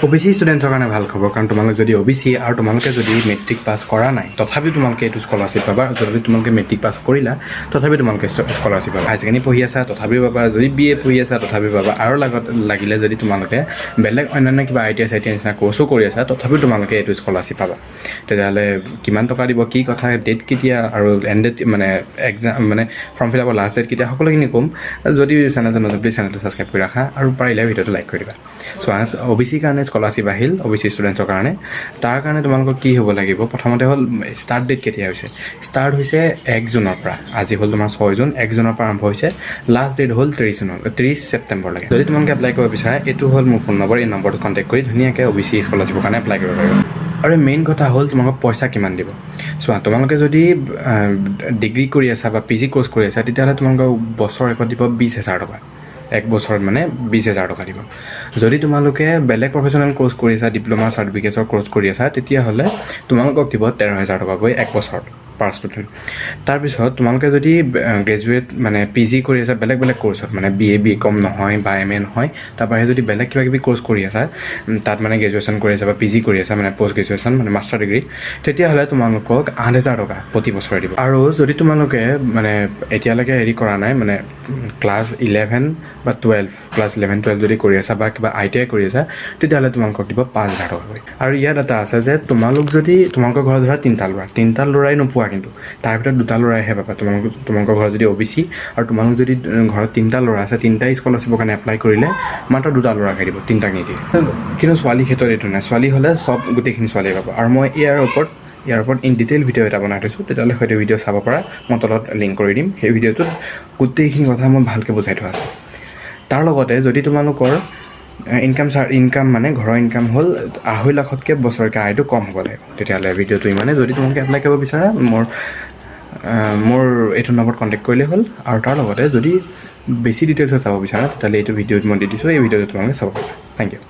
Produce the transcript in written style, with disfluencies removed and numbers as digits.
OBC ষ্টুডেণ্টছৰ কাৰণে ভাল খবৰ, কাৰণ তোমালোকে যদি OBC আৰু তোমালোকে যদি মেট্ৰিক পাছ কৰা নাই তথাপিও তোমালোকে এইটো স্কলাৰশ্বিপ পাবা। যদি তোমালোকে মেট্ৰিক পাছ কৰিলা তথাপিও তোমালোকে স্কলাৰশ্বিপ পাবা। হাই ছেকেণ্ডেৰী পঢ়ি আছা তথাপিও পাবা, যদি BA পঢ়ি আছা তথাপিও পাবা, আৰু লাগিলে যদি তোমালোকে বেলেগ অন্যান্য কিবা ITI নিচিনা কোৰ্চো কৰি আছা তথাপিও তোমালোকে এইটো স্কলাৰশ্বিপ পাবা। তেতিয়াহ'লে কিমান টকা দিব, কি কথা, ডেট কেতিয়া, আৰু এণ্ড ডেট মানে এক্সাম মানে ফৰ্ম ফিল আপৰ লাষ্ট ডেট কেতিয়া, সকলোখিনি ক'ম। যদি চেনেলটো নতুন প্লিজ চেনেলটো ছাবস্ক্ৰাইব কৰি ৰাখা আৰু পাৰিলে ভিডিঅ'টো লাইক কৰি দিবা। চ' OBC কাৰণে স্কলাৰশ্বিপ আহিল, OBC ষ্টুডেণ্টছৰ কাৰণে। তাৰ কাৰণে তোমালোকৰ কি হ'ব লাগিব, প্ৰথমতে হ'ল ষ্টাৰ্ট ডেট কেতিয়া হৈছে। ষ্টাৰ্ট হৈছে 1 জুনৰ পৰা। আজি হ'ল তোমাৰ 6 জুন, 1 জুনৰ পৰা আৰম্ভ হৈছে। লাষ্ট ডেট হ'ল 30 ছেপ্টেম্বৰলৈকে। যদি তোমালোকে এপ্লাই কৰিব বিচাৰা, এইটো হ'ল মোৰ ফোন নম্বৰ, এই নম্বৰটো কণ্টেক্ট কৰি ধুনীয়াকৈ OBC স্কলাৰশ্বিপৰ কাৰণে এপ্লাই কৰিব পাৰিবা। আৰু মেইন কথা হ'ল তোমালোকক পইচা কিমান দিব। চোৱা, তোমালোকে যদি ডিগ্ৰী কৰি আছা বা PG কোৰ্চ কৰি আছা তেতিয়াহ'লে তোমালোকক বছৰেকত দিব 20,000 টকা। 1 বছৰত মানে 20,000 টকা দিব। যদি তোমালোকে বেলেগ প্ৰফেচনেল কোৰ্চ কৰি আছা, ডিপ্ল'মা চাৰ্টিফিকেটৰ কোৰ্চ কৰি আছা, তেতিয়াহ'লে তোমালোকক দিব 13,000 টকাকৈ 1 বছৰত পাৰ ষ্টুডেণ্ট। তাৰপিছত তোমালোকে যদি গ্ৰেজুৱেট মানে PG কৰি আছা বেলেগ কোৰ্চত, মানে BA BCom নহয় বা MA নহয়, তাৰ বাহিৰে যদি বেলেগ কিবা কিবি কোৰ্চ কৰি আছা, তাত মানে গ্ৰেজুৱেশ্যন কৰি আছা বা PG কৰি আছা মানে পষ্ট গ্ৰেজুৱেশ্যন মানে মাষ্টাৰ ডিগ্ৰী, তেতিয়াহ'লে তোমালোকক 8,000 টকা প্ৰতি বছৰে দিব। আৰু যদি তোমালোকে মানে এতিয়ালৈকে হেৰি কৰা নাই, মানে ক্লাছ 11 বা 12, ক্লাছ 11, 12 যদি কৰি আছা বা কিবা ITI কৰি আছা, তেতিয়াহ'লে তোমালোকক দিব 5,000 টকাকৈ। আৰু ইয়াত এটা আছে যে তোমালোকৰ ঘৰত ধৰা 3টা ল'ৰাই নোপোৱা, কিন্তু তাৰ ভিতৰত 2টা ল'ৰাইহে পাবা। তোমালোকৰ ঘৰত যদি OBC আৰু তোমালোক যদি ঘৰত 3টা ল'ৰা আছে, 3টাই স্কলাৰশ্বিপৰ কাৰণে এপ্লাই কৰিলে মাত্ৰ 2টা ল'ৰাকহে দিব, 3টাক নিদিয়ে। কিন্তু ছোৱালীৰ ক্ষেত্ৰত এইটো নাই, ছোৱালী হ'লে গোটেইখিনি ছোৱালীয়ে পাব। আৰু মই ইয়াৰ ওপৰত ইন ডিটেইল ভিডিঅ' এটা বনাই থৈছোঁ, তেতিয়াহ'লে হয়তো ভিডিঅ' চাব পাৰা, মই তলত লিংক কৰি দিম। সেই ভিডিঅ'টোত গোটেইখিনি কথা মই ভালকৈ বুজাই থোৱা আছে। তাৰ লগতে যদি তোমালোকৰ ইনকাম মানে ঘৰৰ ইনকাম হ'ল 2.5 লাখতকৈ বছৰেকৈ আয়টো কম হ'ব লাগিব, তেতিয়াহ'লে ভিডিঅ'টো ইমানে। যদি তোমালোকে এপ্লাই কৰিব বিচাৰা মোৰ এইটো নম্বৰত কণ্টেক্ট কৰিলে হ'ল। আৰু তাৰ লগতে যদি বেছি ডিটেইলছত চাব বিচাৰা তেতিয়াহ'লে এইটো ভিডিঅ'ত মই দি দিছোঁ, এই ভিডিঅ'টো তোমালোকে চাব পাৰা। Thank U.